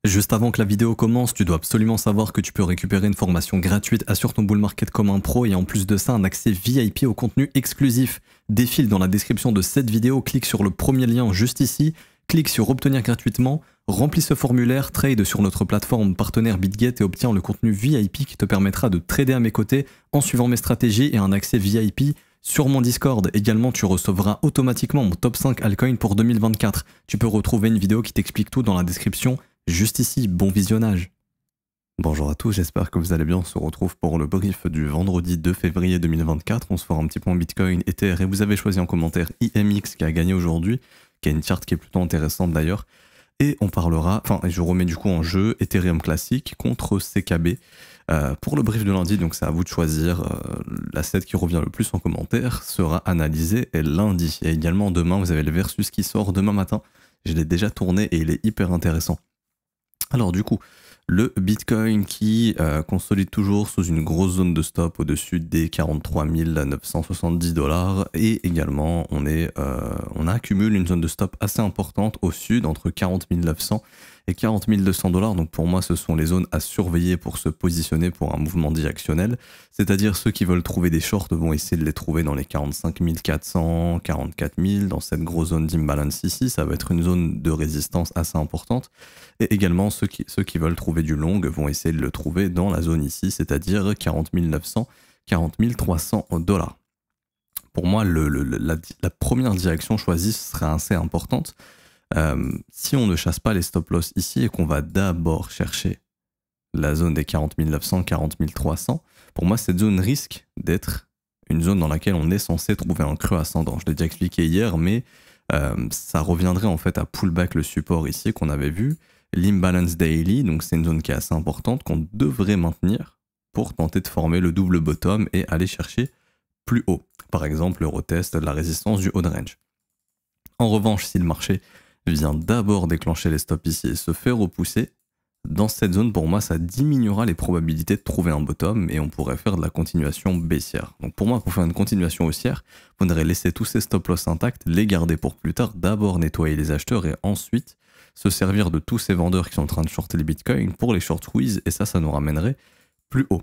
Juste avant que la vidéo commence, tu dois absolument savoir que tu peux récupérer une formation gratuite Assure ton bull market comme un pro et en plus de ça un accès VIP au contenu exclusif. Défile dans la description de cette vidéo, clique sur le premier lien juste ici, clique sur obtenir gratuitement, remplis ce formulaire, trade sur notre plateforme partenaire BitGet et obtiens le contenu VIP qui te permettra de trader à mes côtés en suivant mes stratégies et un accès VIP sur mon Discord. Également, tu recevras automatiquement mon top 5 altcoin pour 2024. Tu peux retrouver une vidéo qui t'explique tout dans la description. Juste ici, bon visionnage. Bonjour à tous, j'espère que vous allez bien. On se retrouve pour le brief du vendredi 2 février 2024. On se fera un petit point Bitcoin, Ether et vous avez choisi en commentaire IMX qui a gagné aujourd'hui, qui a une charte qui est plutôt intéressante d'ailleurs. Et on parlera, je remets du coup en jeu Ethereum classique contre CKB pour le brief de lundi. Donc c'est à vous de choisir. L'asset qui revient le plus en commentaire sera analysé lundi. Et également demain, vous avez le versus qui sort demain matin. Je l'ai déjà tourné et il est hyper intéressant. Alors du coup, le Bitcoin qui consolide toujours sous une grosse zone de stop au-dessus des 43 970 $. Et également, on accumule une zone de stop assez importante au sud, entre 40 900 et 40 200 $. Donc pour moi, ce sont les zones à surveiller pour se positionner pour un mouvement directionnel. C'est-à-dire ceux qui veulent trouver des shorts vont essayer de les trouver dans les 45 400, 44 000, dans cette grosse zone d'imbalance ici. Ça va être une zone de résistance assez importante. Et également, ceux qui veulent trouver du long vont essayer de le trouver dans la zone ici, c'est-à-dire 40 900, 40 300 $. Pour moi, la première direction choisie sera assez importante. Si on ne chasse pas les stop-loss ici et qu'on va d'abord chercher la zone des 40 900, 40 300, pour moi, cette zone risque d'être une zone dans laquelle on est censé trouver un creux ascendant. Je l'ai déjà expliqué hier, mais ça reviendrait en fait à pullback le support ici qu'on avait vu. L'imbalance daily, donc c'est une zone qui est assez importante qu'on devrait maintenir pour tenter de former le double bottom et aller chercher plus haut. Par exemple, le retest de la résistance du haut de range. En revanche, si le marché vient d'abord déclencher les stops ici et se fait repousser, dans cette zone, pour moi, ça diminuera les probabilités de trouver un bottom et on pourrait faire de la continuation baissière. Donc pour moi, pour faire une continuation haussière, vous faudrait laisser tous ces stop-loss intacts, les garder pour plus tard, d'abord nettoyer les acheteurs et ensuite se servir de tous ces vendeurs qui sont en train de shorter les bitcoins pour les short squeeze et ça nous ramènerait plus haut.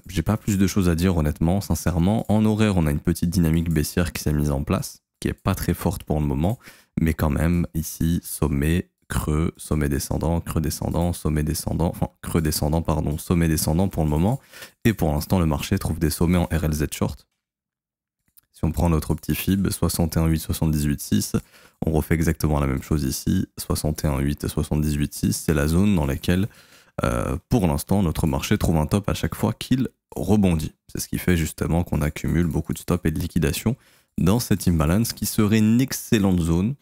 J'ai pas plus de choses à dire honnêtement, sincèrement. En horaire, on a une petite dynamique baissière qui s'est mise en place, qui est pas très forte pour le moment, mais quand même ici, sommet, creux, sommet descendant, creux descendant, sommet descendant, enfin creux descendant, pardon, sommet descendant pour le moment. Et pour l'instant, le marché trouve des sommets en RLZ short. Si on prend notre petit fib, 61,8, 78,6, on refait exactement la même chose ici, 61,8, 78,6, c'est la zone dans laquelle, pour l'instant, notre marché trouve un top à chaque fois qu'il rebondit. C'est ce qui fait justement qu'on accumule beaucoup de stops et de liquidations dans cette imbalance qui serait une excellente zone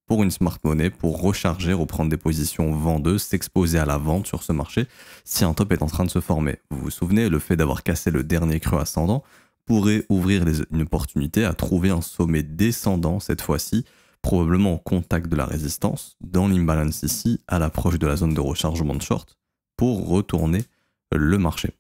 pour une smart money, pour recharger, reprendre des positions vendeuses, s'exposer à la vente sur ce marché si un top est en train de se former. Vous vous souvenez, le fait d'avoir cassé le dernier creux ascendant pourrait ouvrir une opportunité à trouver un sommet descendant cette fois-ci, probablement au contact de la résistance, dans l'imbalance ici, à l'approche de la zone de rechargement de short, pour retourner le marché.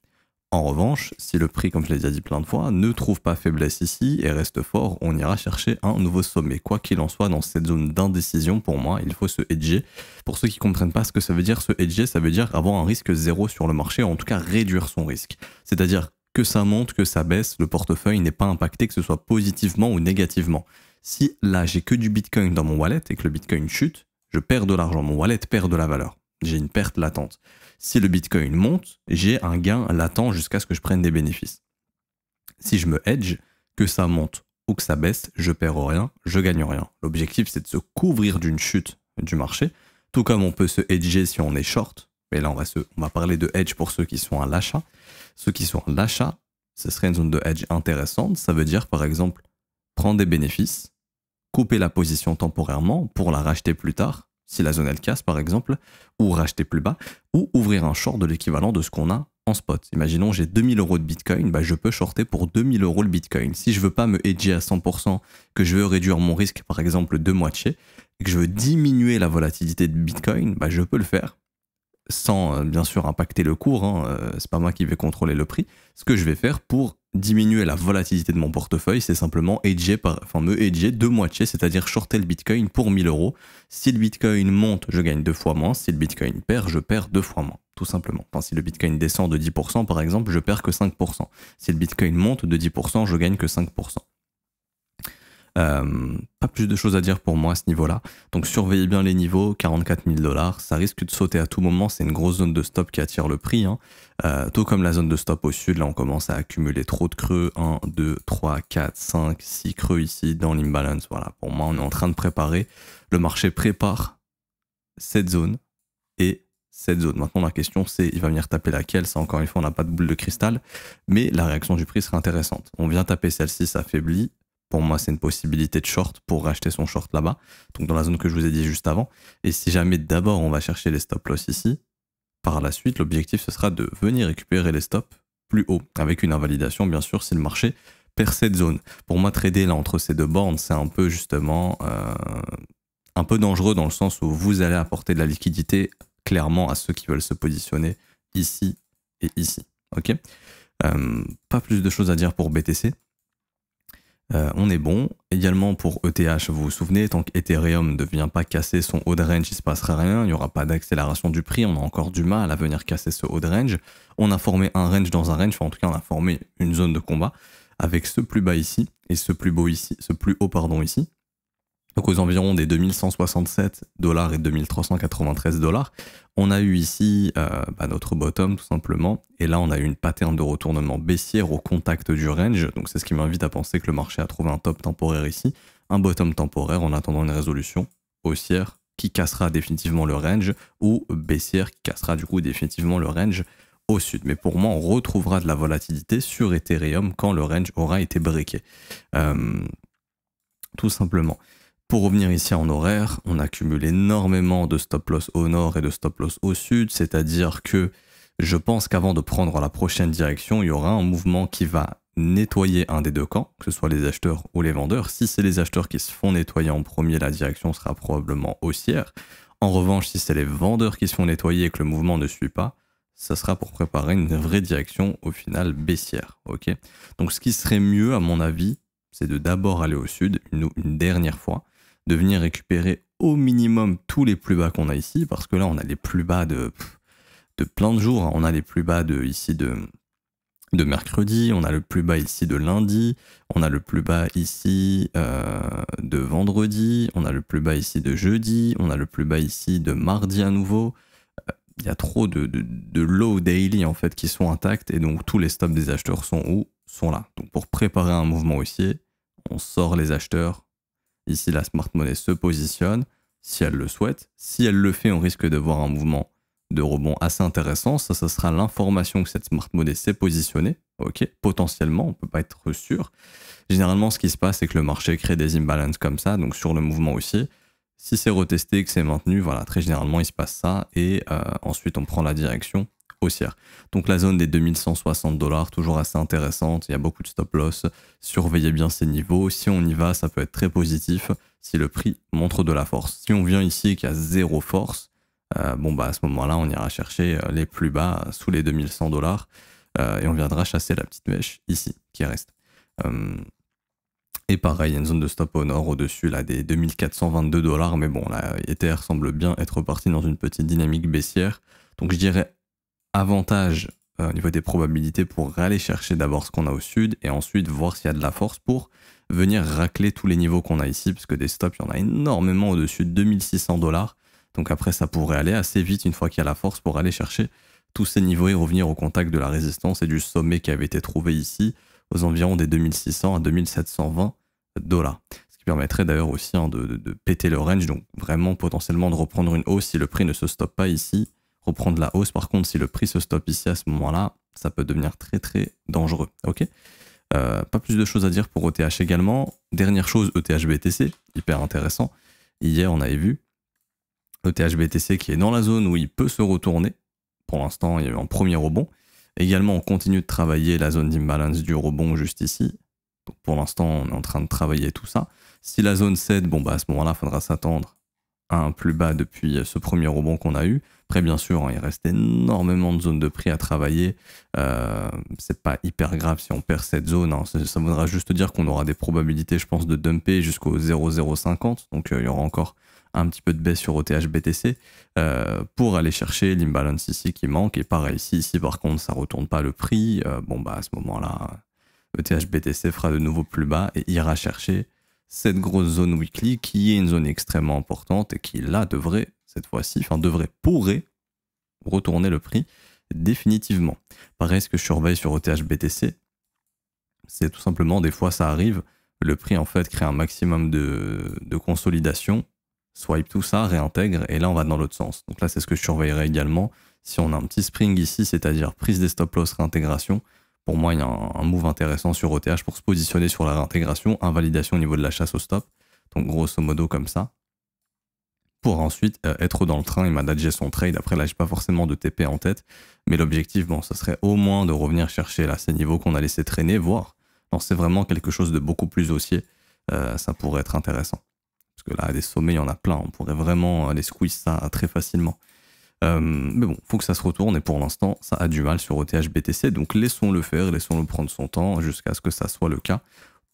En revanche, si le prix, comme je l'ai déjà dit plein de fois, ne trouve pas faiblesse ici et reste fort, on ira chercher un nouveau sommet. Quoi qu'il en soit, dans cette zone d'indécision, pour moi, il faut se hedger. Pour ceux qui ne comprennent pas ce que ça veut dire, se hedger, ça veut dire avoir un risque zéro sur le marché, ou en tout cas réduire son risque. C'est-à-dire que ça monte, que ça baisse, le portefeuille n'est pas impacté, que ce soit positivement ou négativement. Si là, j'ai que du Bitcoin dans mon wallet et que le Bitcoin chute, je perds de l'argent, mon wallet perd de la valeur. J'ai une perte latente. Si le Bitcoin monte, j'ai un gain latent jusqu'à ce que je prenne des bénéfices. Si je me hedge, que ça monte ou que ça baisse, je perds rien, je gagne rien. L'objectif, c'est de se couvrir d'une chute du marché, tout comme on peut se hedger si on est short. Mais là, on va parler de hedge pour ceux qui sont à l'achat. Ceux qui sont à l'achat, ce serait une zone de hedge intéressante. Ça veut dire, par exemple, prendre des bénéfices, couper la position temporairement pour la racheter plus tard, si la zone elle casse par exemple, ou racheter plus bas, ou ouvrir un short de l'équivalent de ce qu'on a en spot. Imaginons j'ai 2000 € de Bitcoin, je peux shorter pour 2000 € le Bitcoin. Si je veux pas me hedger à 100%, que je veux réduire mon risque par exemple de moitié, et que je veux diminuer la volatilité de Bitcoin, je peux le faire, sans bien sûr impacter le cours, c'est pas moi qui vais contrôler le prix. Ce que je vais faire pour diminuer la volatilité de mon portefeuille, c'est simplement me hedger de moitié, c'est-à-dire shorter le Bitcoin pour 1000 euros. Si le Bitcoin monte, je gagne 2 fois moins. Si le Bitcoin perd, je perds 2 fois moins, tout simplement. Enfin, si le Bitcoin descend de 10%, par exemple, je perds que 5%. Si le Bitcoin monte de 10%, je gagne que 5%. Pas plus de choses à dire pour moi à ce niveau-là. Donc surveillez bien les niveaux, 44 000 $, ça risque de sauter à tout moment, c'est une grosse zone de stop qui attire le prix. Tout comme la zone de stop au sud, là on commence à accumuler trop de creux, 1, 2, 3, 4, 5, 6 creux ici dans l'imbalance. Voilà, pour moi on est en train de préparer, le marché prépare cette zone et cette zone. Maintenant la question c'est, il va venir taper laquelle? Ça encore une fois on n'a pas de boule de cristal, mais la réaction du prix sera intéressante. On vient taper celle-ci, ça affaiblit. Pour moi, c'est une possibilité de short pour racheter son short là-bas, donc dans la zone que je vous ai dit juste avant. Et si jamais d'abord on va chercher les stop loss ici, par la suite, l'objectif ce sera de venir récupérer les stops plus haut, avec une invalidation bien sûr si le marché perd cette zone. Pour moi, trader là entre ces deux bornes, c'est un peu justement un peu dangereux dans le sens où vous allez apporter de la liquidité clairement à ceux qui veulent se positionner ici et ici. Ok, pas plus de choses à dire pour BTC. On est bon. Également pour ETH, vous vous souvenez, tant qu'Ethereum ne vient pas casser son haut de range, il ne se passera rien, il n'y aura pas d'accélération du prix, on a encore du mal à venir casser ce haut de range. On a formé un range dans un range, enfin en tout cas on a formé une zone de combat avec ce plus bas ici et ce plus haut ici. Donc aux environs des 2167 $ et 2393 $. On a eu ici notre bottom tout simplement, et là on a eu une pattern de retournement baissière au contact du range, donc c'est ce qui m'invite à penser que le marché a trouvé un top temporaire ici, un bottom temporaire en attendant une résolution haussière qui cassera définitivement le range, ou baissière qui cassera du coup définitivement le range au sud. Mais pour moi on retrouvera de la volatilité sur Ethereum quand le range aura été breaké. Tout simplement. Pour revenir ici en horaire, on accumule énormément de stop loss au nord et de stop loss au sud, c'est-à-dire que je pense qu'avant de prendre la prochaine direction, il y aura un mouvement qui va nettoyer un des deux camps, que ce soit les acheteurs ou les vendeurs. Si c'est les acheteurs qui se font nettoyer en premier, la direction sera probablement haussière. En revanche, si c'est les vendeurs qui se font nettoyer et que le mouvement ne suit pas, ça sera pour préparer une vraie direction au final baissière. Okay, donc ce qui serait mieux à mon avis, c'est de d'abord aller au sud une dernière fois, de venir récupérer au minimum tous les plus bas qu'on a ici, parce que là on a les plus bas de plein de jours, on a les plus bas ici de mercredi, on a le plus bas ici de lundi, on a le plus bas ici de vendredi, on a le plus bas ici de jeudi, on a le plus bas ici de mardi à nouveau. Il y a trop de low daily en fait qui sont intacts, et donc tous les stops des acheteurs sont où? Sont là. Donc pour préparer un mouvement haussier, on sort les acheteurs. Ici, la smart money se positionne, si elle le souhaite. Si elle le fait, on risque de voir un mouvement de rebond assez intéressant. Ça sera l'information que cette smart money s'est positionnée. Ok, potentiellement, on ne peut pas être sûr. Généralement, ce qui se passe, c'est que le marché crée des imbalances comme ça, donc sur le mouvement haussier. Si c'est retesté, que c'est maintenu, voilà, très généralement, il se passe ça. Et ensuite, on prend la direction haussière. Donc la zone des 2160 $, toujours assez intéressante, il y a beaucoup de stop loss, surveillez bien ces niveaux, si on y va ça peut être très positif si le prix montre de la force. Si on vient ici et qu'il y a zéro force, à ce moment là on ira chercher les plus bas sous les 2100 $, et on viendra chasser la petite mèche ici qui reste. Et pareil, il y a une zone de stop au nord au-dessus là des 2422 $, mais bon là Ether semble bien être parti dans une petite dynamique baissière, donc je dirais avantage au niveau des probabilités pour aller chercher d'abord ce qu'on a au sud et ensuite voir s'il y a de la force pour venir racler tous les niveaux qu'on a ici, parce que des stops, il y en a énormément au-dessus de 2600 $. Donc après, ça pourrait aller assez vite une fois qu'il y a la force pour aller chercher tous ces niveaux et revenir au contact de la résistance et du sommet qui avait été trouvé ici aux environs des 2600 à 2720 $. Ce qui permettrait d'ailleurs aussi de péter le range, donc vraiment potentiellement de reprendre une hausse si le prix ne se stoppe pas ici. Reprendre la hausse, par contre, si le prix se stoppe ici à ce moment-là, ça peut devenir très très dangereux. Ok, pas plus de choses à dire pour ETH également. Dernière chose, ETH BTC, hyper intéressant. Hier, on avait vu ETH BTC qui est dans la zone où il peut se retourner. Pour l'instant, il y a eu un premier rebond. Également, on continue de travailler la zone d'imbalance du rebond juste ici. Donc, pour l'instant, on est en train de travailler tout ça. Si la zone cède, à ce moment-là, il faudra s'attendre un plus bas depuis ce premier rebond qu'on a eu. Après, bien sûr, hein, il reste énormément de zones de prix à travailler. C'est pas hyper grave si on perd cette zone. Hein. Ça voudra juste dire qu'on aura des probabilités, je pense, de dumper jusqu'au 0,050. Donc, il y aura encore un petit peu de baisse sur OTH BTC pour aller chercher l'imbalance ici qui manque. Et pareil, ici par contre, ça retourne pas le prix. Bon, bah à ce moment-là, ETH BTC fera de nouveau plus bas et ira chercher cette grosse zone weekly qui est une zone extrêmement importante et qui là devrait, cette fois-ci, pourrait retourner le prix définitivement. Pareil, ce que je surveille sur ETH BTC, c'est tout simplement, des fois ça arrive, le prix en fait crée un maximum de consolidation, swipe tout ça, réintègre, et là on va dans l'autre sens. Donc là c'est ce que je surveillerai également. Si on a un petit spring ici, c'est-à-dire prise des stop loss, réintégration, pour moi il y a un move intéressant sur ETH pour se positionner sur la réintégration, invalidation au niveau de la chasse au stop, donc grosso modo comme ça, pour ensuite être dans le train et manager son trade. Après là j'ai pas forcément de TP en tête, mais l'objectif, bon, ça serait au moins de revenir chercher là ces niveaux qu'on a laissé traîner, voire c'est vraiment quelque chose de beaucoup plus haussier, ça pourrait être intéressant. Parce que là, des sommets, il y en a plein. On pourrait vraiment aller squeeze ça très facilement. Mais bon, il faut que ça se retourne. Et pour l'instant, ça a du mal sur ETH BTC. Donc laissons-le faire, laissons-le prendre son temps jusqu'à ce que ça soit le cas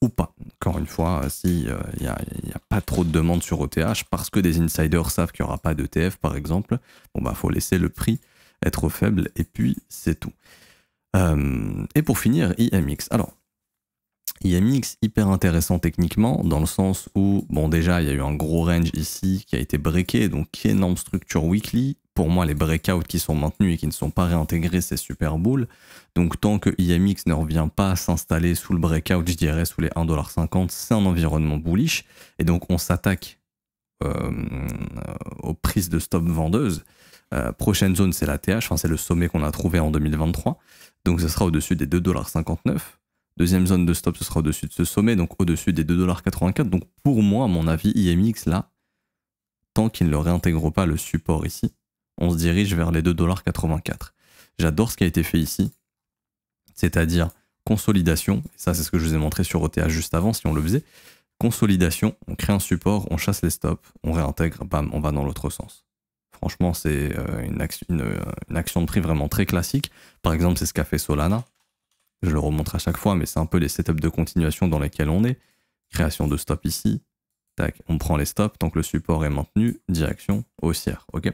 ou pas. Encore une fois, s'il n'y a pas trop de demandes sur ETH, parce que des insiders savent qu'il n'y aura pas d'ETF, par exemple, bon bah faut laisser le prix être faible. Et puis, c'est tout. Et pour finir, IMX. Alors, IMX, hyper intéressant techniquement, dans le sens où, bon, déjà, il y a eu un gros range ici qui a été breaké, donc énorme structure weekly. Pour moi, les breakouts qui sont maintenus et qui ne sont pas réintégrés, c'est super bull. Donc, tant que IMX ne revient pas à s'installer sous le breakout, je dirais sous les 1,50$, c'est un environnement bullish. Et donc, on s'attaque aux prises de stop vendeuses. Prochaine zone, c'est la TH, enfin, c'est le sommet qu'on a trouvé en 2023. Donc, ce sera au-dessus des 2,59$. Deuxième zone de stop, ce sera au-dessus de ce sommet, donc au-dessus des 2,84$. Donc pour moi, à mon avis, IMX, là, tant qu'il ne réintègre pas le support ici, on se dirige vers les 2,84$. J'adore ce qui a été fait ici, c'est-à-dire consolidation, et ça c'est ce que je vous ai montré sur OTH juste avant, si on le faisait, consolidation, on crée un support, on chasse les stops, on réintègre, bam, on va dans l'autre sens. Franchement, c'est une action de prix vraiment très classique. Par exemple, c'est ce qu'a fait Solana. Je le remontre à chaque fois, mais c'est un peu les setups de continuation dans lesquels on est. Création de stop ici. Tac, on prend les stops. Tant que le support est maintenu, direction haussière. Ok.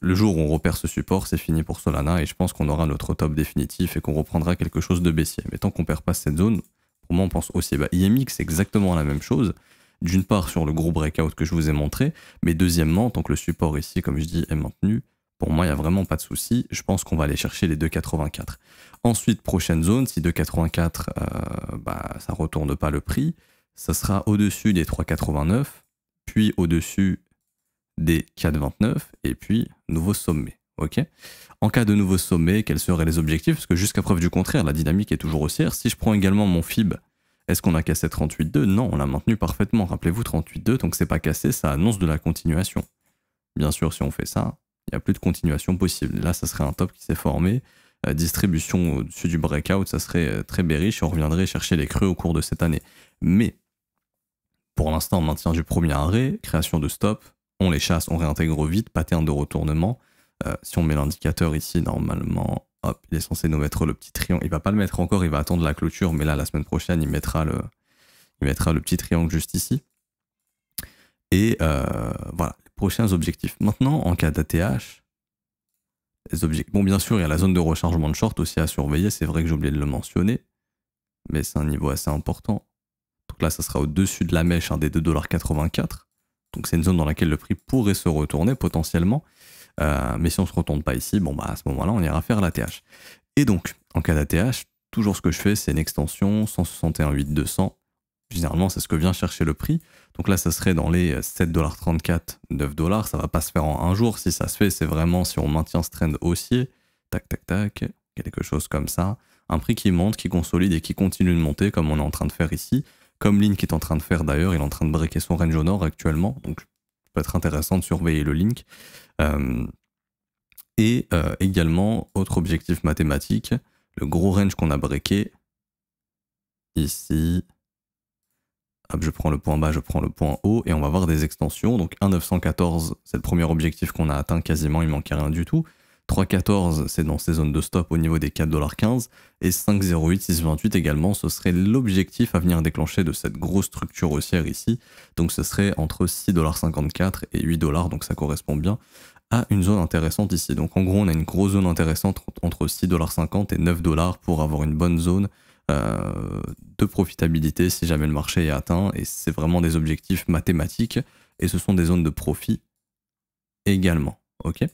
Le jour où on repère ce support, c'est fini pour Solana et je pense qu'on aura notre top définitif et qu'on reprendra quelque chose de baissier. Mais tant qu'on perd pas cette zone, pour moi, on pense haussier. Bah, IMX, c'est exactement la même chose. D'une part, sur le gros breakout que je vous ai montré, mais deuxièmement, tant que le support ici, comme je dis, est maintenu, pour moi, il n'y a vraiment pas de souci. Je pense qu'on va aller chercher les 2,84. Ensuite, prochaine zone, si 2,84, ça ne retourne pas le prix, ça sera au-dessus des 3,89, puis au-dessus des 4,29, et puis nouveau sommet. Okay, en cas de nouveau sommet, quels seraient les objectifs? Parce que jusqu'à preuve du contraire, la dynamique est toujours haussière. Si je prends également mon FIB, est-ce qu'on a cassé 38,2? Non, on l'a maintenu parfaitement. Rappelez-vous, 38,2, donc c'est pas cassé, ça annonce de la continuation. Bien sûr, si on fait ça, il n'y a plus de continuation possible. Là, ça serait un top qui s'est formé. Distribution au-dessus du breakout, ça serait très bearish et on reviendrait chercher les creux au cours de cette année. Mais pour l'instant, maintien du premier arrêt, création de stop, on les chasse, on réintègre vite, pattern de retournement. Si on met l'indicateur ici, normalement, hop, il est censé nous mettre le petit triangle. Il va pas le mettre encore, il va attendre la clôture, mais là, la semaine prochaine, il mettra le petit triangle juste ici. Et voilà, les prochains objectifs. Maintenant, en cas d'ATH, bon, bien sûr, il y a la zone de rechargement de short aussi à surveiller. C'est vrai que j'ai oublié de le mentionner, mais c'est un niveau assez important. Donc là, ça sera au-dessus de la mèche des 2,84$. Donc c'est une zone dans laquelle le prix pourrait se retourner potentiellement. Mais si on ne se retourne pas ici, bon, bah, à ce moment-là, on ira faire l'ATH. Et donc, en cas d'ATH, toujours ce que je fais, c'est une extension 161,8200. Généralement, c'est ce que vient chercher le prix. Donc là, ça serait dans les 7,34$, 9$. Ça va pas se faire en un jour. Si ça se fait, c'est vraiment si on maintient ce trend haussier. Tac, tac, tac. Quelque chose comme ça. Un prix qui monte, qui consolide et qui continue de monter comme on est en train de faire ici. Comme Link est en train de faire d'ailleurs. Il est en train de breaker son range au nord actuellement. Donc, ça peut être intéressant de surveiller le Link. Et également, autre objectif mathématique, le gros range qu'on a breaké ici. Hop, je prends le point bas, je prends le point haut et on va voir des extensions. Donc 1,914, c'est le premier objectif qu'on a atteint quasiment, il manquait rien du tout. 3,14, c'est dans ces zones de stop au niveau des 4,15 $. Et 5,08, 6,28 également, ce serait l'objectif à venir déclencher de cette grosse structure haussière ici. Donc ce serait entre 6,54 $ et 8 $. Donc ça correspond bien à une zone intéressante ici. Donc en gros, on a une grosse zone intéressante entre 6,50 $ et 9 $ pour avoir une bonne zone de profitabilité si jamais le marché est atteint. Et c'est vraiment des objectifs mathématiques et ce sont des zones de profit également. Ok.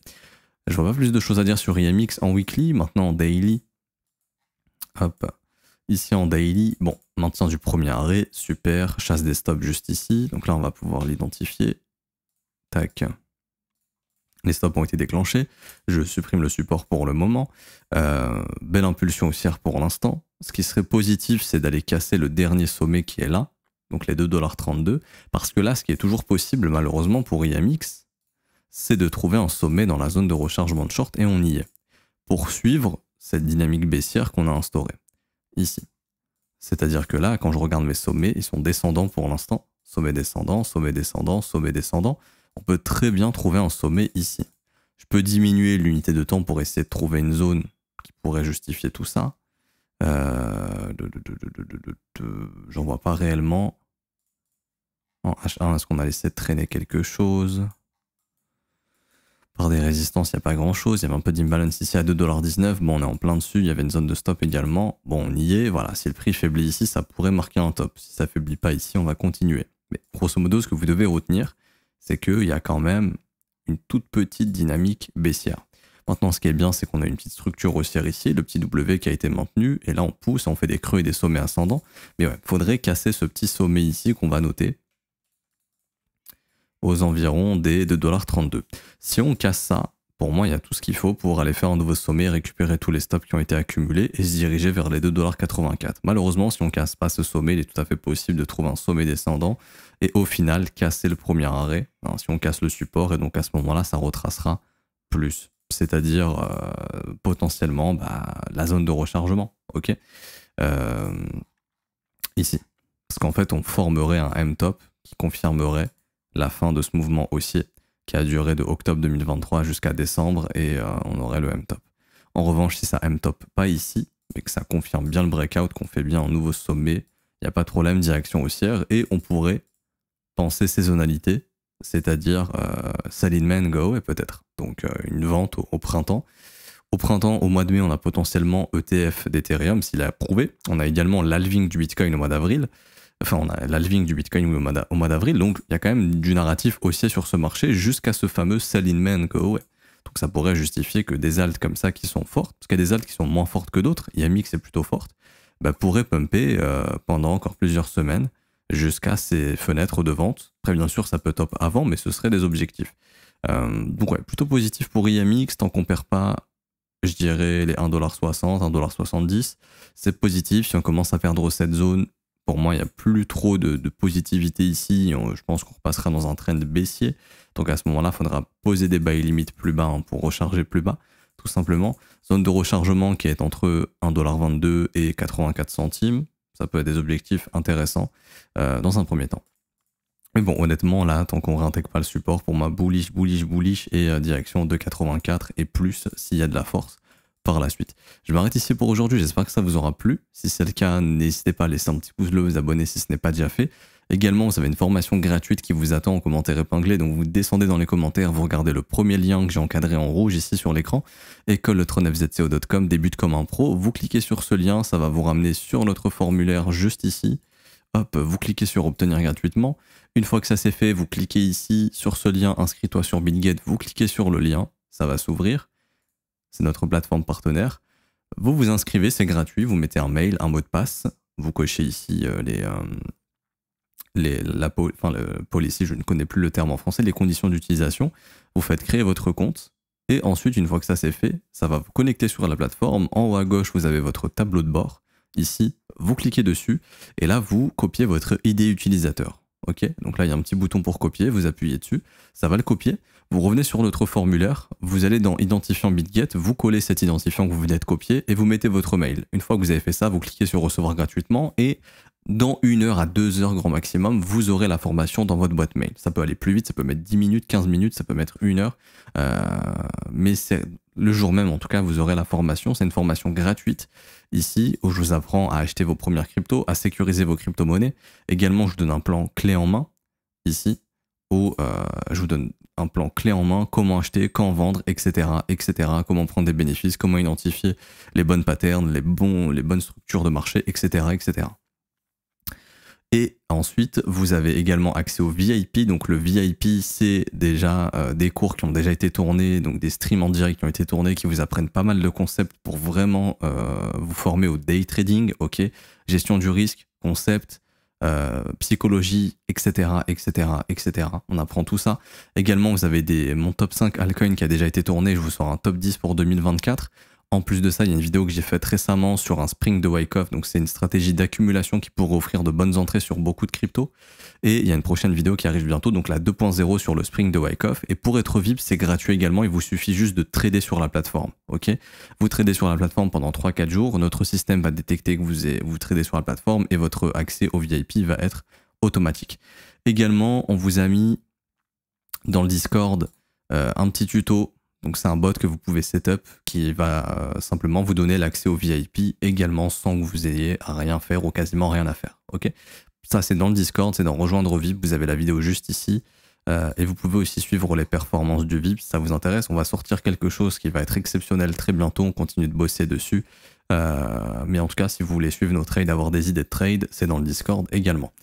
Je vois pas plus de choses à dire sur IMX en weekly. Maintenant en daily. Hop. Ici en daily, bon, maintien du premier arrêt, super. Chasse des stops juste ici. Donc là, on va pouvoir l'identifier. Tac. Les stops ont été déclenchés. Je supprime le support pour le moment. Belle impulsion haussière pour l'instant. Ce qui serait positif, c'est d'aller casser le dernier sommet qui est là. Donc les 2,32 $. Parce que là, ce qui est toujours possible, malheureusement, pour IMX, c'est de trouver un sommet dans la zone de rechargement de short et on y est. Pour suivre cette dynamique baissière qu'on a instaurée ici. C'est-à-dire que là, quand je regarde mes sommets, ils sont descendants pour l'instant. Sommet descendant, sommet descendant, sommet descendant. On peut très bien trouver un sommet ici. Je peux diminuer l'unité de temps pour essayer de trouver une zone qui pourrait justifier tout ça. J'en vois pas réellement. En H1, est-ce qu'on a laissé traîner quelque chose ? Par des résistances, il n'y a pas grand chose. Il y avait un peu d'imbalance ici à 2,19 $. Bon, on est en plein dessus. Il y avait une zone de stop également. Bon, on y est. Voilà, si le prix faiblit ici, ça pourrait marquer un top. Si ça faiblit pas ici, on va continuer. Mais grosso modo, ce que vous devez retenir, c'est qu'il y a quand même une toute petite dynamique baissière. Maintenant, ce qui est bien, c'est qu'on a une petite structure haussière ici, le petit W qui a été maintenu. Et là, on pousse, on fait des creux et des sommets ascendants. Mais ouais, il faudrait casser ce petit sommet ici qu'on va noter aux environs des 2,32 $. Si on casse ça, pour moi, il y a tout ce qu'il faut pour aller faire un nouveau sommet, récupérer tous les stops qui ont été accumulés et se diriger vers les 2,84 $. Malheureusement, si on casse pas ce sommet, il est tout à fait possible de trouver un sommet descendant et au final, casser le premier arrêt. Alors, si on casse le support, et donc à ce moment-là, ça retracera plus. C'est-à-dire potentiellement la zone de rechargement. Ok. Ici. Parce qu'en fait, on formerait un M-top qui confirmerait la fin de ce mouvement haussier qui a duré de octobre 2023 jusqu'à décembre et on aurait le M-top. En revanche, si ça M-top pas ici, mais que ça confirme bien le breakout, qu'on fait bien un nouveau sommet, il n'y a pas de problème, direction haussière et on pourrait penser saisonnalité, c'est-à-dire sell in man go et peut-être donc une vente au printemps. Au printemps, au mois de mai, on a potentiellement ETF d'Ethereum s'il est approuvé. On a également l'halving du Bitcoin au mois d'avril. Enfin, on a l'halving du Bitcoin au mois d'avril, donc il y a quand même du narratif haussier sur ce marché jusqu'à ce fameux sell in man go. Donc ça pourrait justifier que des alts comme ça qui sont fortes, parce qu'il y a des alts qui sont moins fortes que d'autres, IMX est plutôt forte, pourraient pumper pendant encore plusieurs semaines jusqu'à ces fenêtres de vente. Après, bien sûr, ça peut top avant, mais ce seraient des objectifs. Donc ouais, plutôt positif pour IMX, tant qu'on perd pas, je dirais, les 1,60 $, 1,70 $, c'est positif. Si on commence à perdre cette zone, pour moi, il n'y a plus trop de positivité ici. Je pense qu'on repassera dans un trend baissier. Donc à ce moment-là, il faudra poser des buy limits plus bas pour recharger plus bas, tout simplement. Zone de rechargement qui est entre 1,22 $ et 84 centimes. Ça peut être des objectifs intéressants dans un premier temps. Mais bon, honnêtement, là, tant qu'on ne réintègre pas le support, pour moi, bullish et direction 2,84 et plus s'il y a de la force par la suite. Je m'arrête ici pour aujourd'hui, j'espère que ça vous aura plu. Si c'est le cas, n'hésitez pas à laisser un petit pouce bleu, vous abonner si ce n'est pas déjà fait. Également, vous avez une formation gratuite qui vous attend en commentaire épinglé, donc vous descendez dans les commentaires, vous regardez le premier lien que j'ai encadré en rouge ici sur l'écran, école-le-tron-fzco.com, débute comme un pro. Vous cliquez sur ce lien, ça va vous ramener sur notre formulaire juste ici. Hop, vous cliquez sur obtenir gratuitement. Une fois que ça c'est fait, vous cliquez ici sur ce lien, inscris-toi sur BitGet, vous cliquez sur le lien, ça va s'ouvrir. C'est notre plateforme partenaire. Vous vous inscrivez, c'est gratuit, vous mettez un mail, un mot de passe, vous cochez ici le policy, je ne connais plus le terme en français, les conditions d'utilisation. Vous faites créer votre compte et ensuite, une fois que ça c'est fait, ça va vous connecter sur la plateforme. En haut à gauche, vous avez votre tableau de bord. Ici, vous cliquez dessus et là, vous copiez votre ID utilisateur. Ok, donc là, il y a un petit bouton pour copier, vous appuyez dessus, ça va le copier. Vous revenez sur notre formulaire, vous allez dans identifiant BitGet, vous collez cet identifiant que vous venez de copier et vous mettez votre mail. Une fois que vous avez fait ça, vous cliquez sur recevoir gratuitement et Dans 1 heure à 2 heures grand maximum, vous aurez la formation dans votre boîte mail. Ça peut aller plus vite, ça peut mettre 10 minutes, 15 minutes, ça peut mettre 1 heure. Mais c'est le jour même, en tout cas, vous aurez la formation. C'est une formation gratuite ici où je vous apprends à acheter vos premières cryptos, à sécuriser vos crypto-monnaies. Également, je vous donne un plan clé en main ici où je vous donne un plan clé en main, comment acheter, quand vendre, etc., etc., comment prendre des bénéfices, comment identifier les bonnes patterns, les bonnes structures de marché, etc., etc. Et ensuite, vous avez également accès au VIP. Donc le VIP, c'est déjà des cours qui ont déjà été tournés, donc des streams en direct qui ont été tournés, qui vous apprennent pas mal de concepts pour vraiment vous former au day trading, ok, gestion du risque, concept, psychologie, etc., etc., etc. On apprend tout ça. Également, vous avez mon top 5 altcoin qui a déjà été tourné. Je vous sors un top 10 pour 2024. En plus de ça, il y a une vidéo que j'ai faite récemment sur un Spring de Wyckoff. Donc, c'est une stratégie d'accumulation qui pourrait offrir de bonnes entrées sur beaucoup de cryptos. Et il y a une prochaine vidéo qui arrive bientôt, donc la 2.0 sur le Spring de Wyckoff. Et pour être VIP, c'est gratuit également. Il vous suffit juste de trader sur la plateforme. Ok, vous tradez sur la plateforme pendant 3-4 jours. Notre système va détecter que vous tradez sur la plateforme et votre accès au VIP va être automatique. Également, on vous a mis dans le Discord un petit tuto. Donc c'est un bot que vous pouvez setup qui va simplement vous donner l'accès au VIP également sans que vous ayez à rien faire ou quasiment rien à faire. Ok, ça c'est dans le Discord, c'est dans rejoindre VIP, vous avez la vidéo juste ici. Et vous pouvez aussi suivre les performances du VIP si ça vous intéresse. On va sortir quelque chose qui va être exceptionnel très bientôt, on continue de bosser dessus. Mais en tout cas, si vous voulez suivre nos trades, avoir des idées de trade, c'est dans le Discord également.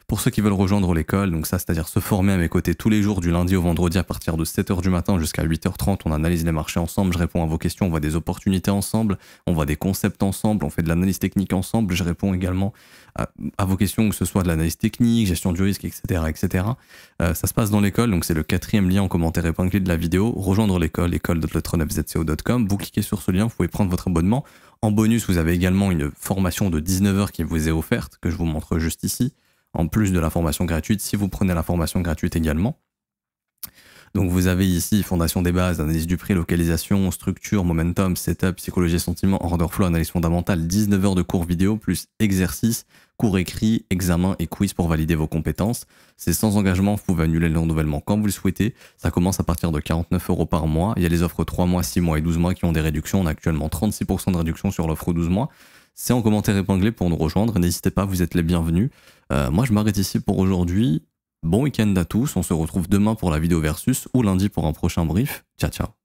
Pour ceux qui veulent rejoindre l'école, donc ça, c'est-à-dire se former à mes côtés tous les jours du lundi au vendredi à partir de 7h du matin jusqu'à 8h30, on analyse les marchés ensemble, je réponds à vos questions, on voit des opportunités ensemble, on voit des concepts ensemble, on fait de l'analyse technique ensemble, je réponds également à vos questions, que ce soit de l'analyse technique, gestion du risque, etc. etc. Ça se passe dans l'école, donc c'est le 4e lien en commentaire épinglé de la vidéo, rejoindre l'école, école.letronfzco.com, vous cliquez sur ce lien, vous pouvez prendre votre abonnement. En bonus, vous avez également une formation de 19h qui vous est offerte, que je vous montre juste ici. En plus de la formation gratuite, si vous prenez la formation gratuite également. Donc vous avez ici fondation des bases, analyse du prix, localisation, structure, momentum, setup, psychologie et sentiment, order flow, analyse fondamentale, 19 heures de cours vidéo, plus exercices, cours écrits, examens et quiz pour valider vos compétences. C'est sans engagement, vous pouvez annuler le renouvellement quand vous le souhaitez. Ça commence à partir de 49 € par mois. Il y a les offres 3 mois, 6 mois et 12 mois qui ont des réductions. On a actuellement 36% de réduction sur l'offre 12 mois. C'est en commentaire épinglé pour nous rejoindre. N'hésitez pas, vous êtes les bienvenus. Moi, je m'arrête ici pour aujourd'hui. Bon week-end à tous. On se retrouve demain pour la vidéo versus ou lundi pour un prochain brief. Ciao, ciao.